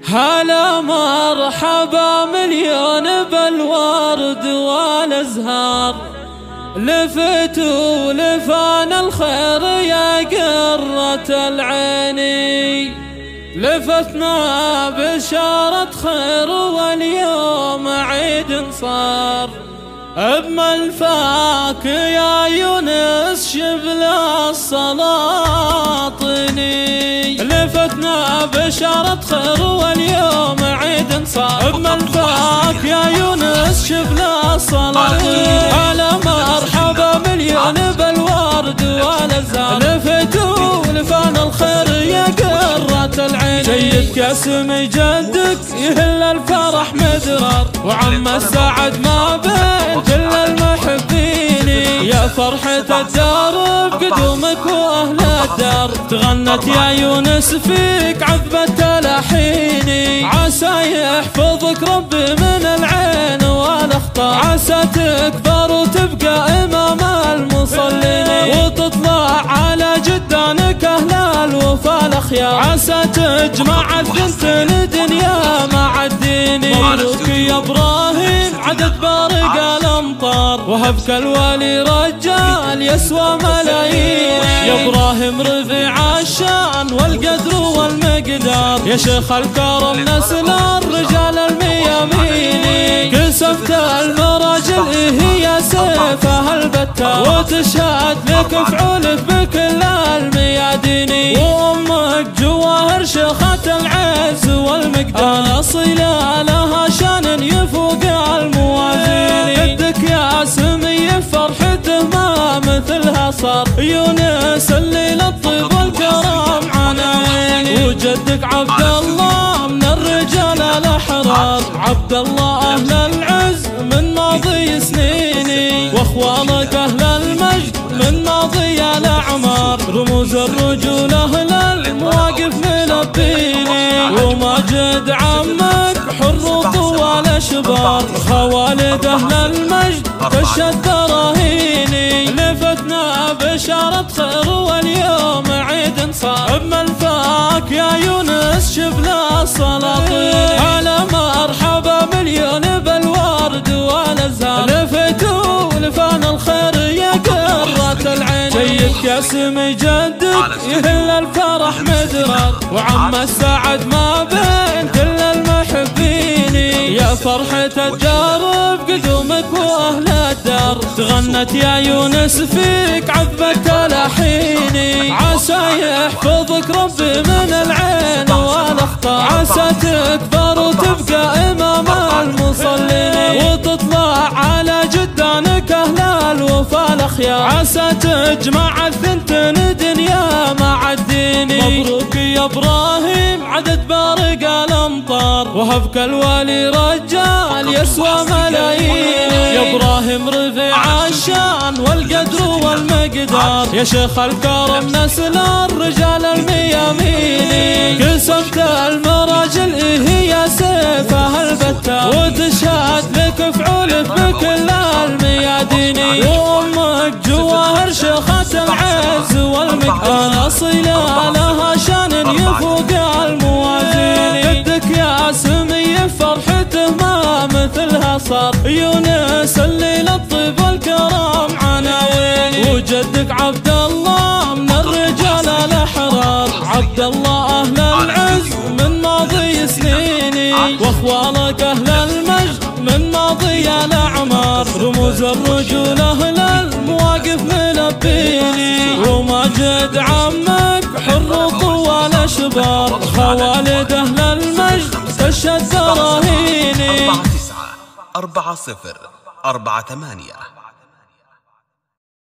هلا مرحبا مليون بالورد والازهار، لفتوا لفان الخير يا قرة العيني، لفتنا بشارة خير واليوم عيد صار، بملفاك يا يونس شبل السلاطيني، لفتنا بشارة خير واليوم عيد صار، بملفاك يا يونس شبل السلاطيني، هلا مرحبا مليون بالورد والازهار، لفتوا لفان الخير يا قرة العين، سيدك اسم جدك يهل الفرح مدرار، وعم السعد ما بين كل المحبين، يا فرحة الدار بقدومك واهل الدار، تغنت يا يونس فيك عذبة الحين، عسى يحفظك ربي من العين والاخطار، عسى تكبر وتبقى امام المصلين، وتطلع على جدانك اهل الوفا الاخيار، عسى تجمع الثنتين دنيا مع الدين، مبروك يا ابراهيم عدد بارق الامطار، وهبك الولي رجال يسوى ملايين، يا ابراهيم رفيع الشان والقدر والمقدار، يا شيخ الكرم نسل الرجال الميامين، كسفت المراجل هي سيفها البتار، وتشهد لك فعولك بكل الميادين، وامك جواهر شيخة العز والمقدار، اصيله لها شان يفوق الموازين، قدك يا سمي فرحته ما مثلها صار، يونس اللي للطيب والكرم عناوين، وجدك عبد الله من الرجال الاحرار، عبد الله اهل العز من ماضي سنيني، واخوانك اهل المجد من ماضي الاعمار، رموز الرجوله للمواقف ملبيني، وماجد عمك حر طوال اشبار، خوالد اهل المجد تشد راهيني، لفتنا بشارة خير واليوم عيد صار، بملفاك يا يونس شبل السلاطين، هلا مرحبا مليون بالورد والازهار، لفتوا لفان الخير يا قرة العين، سيدك يا اسم جدك يهل الفرح مدرار، وعم السعد ما بين كل المحبين، يا فرحة الدار بقدومك واهل الدار، تغنت يا يونس فيك عذبة الحين، عسى يحفظك ربي من العين والاخطار، عسى تكبر وتبقى امام المصلين، وتطلع على جدانك اهل الوفا الاخيار، عسى تجمع الثنتين دنيا مع الدين، مبروك يا ابراهيم عدد بارق الامطار، وهبك الولي رجال يسوى ملايين، يا ابراهيم رفيع الشان والقدر والمقدار، يا شيخ الكرم نسل الرجال الميامين، كسفت المراجل هي سيفها البتار، وتشهد لك فعولك بكل الميادين، وامك جواهر شيخة العز والمقدار، اصيله لها شان يفوق الموازين، قدك يا سمي فرحته ما مثلها صار، يونس اللي للطيب والكرم عناوين، وجدك عبد الله من الرجال الاحرار، عبد الله اهل العز من ماضي سنيني، واخوانك اهل المجد من ماضي الاعمار، رموز الرجوله للمواقف ملبيني، وماجد عمك حر طوال اشبار، خوالد اهل المجد تشد راهيني، 49 40 48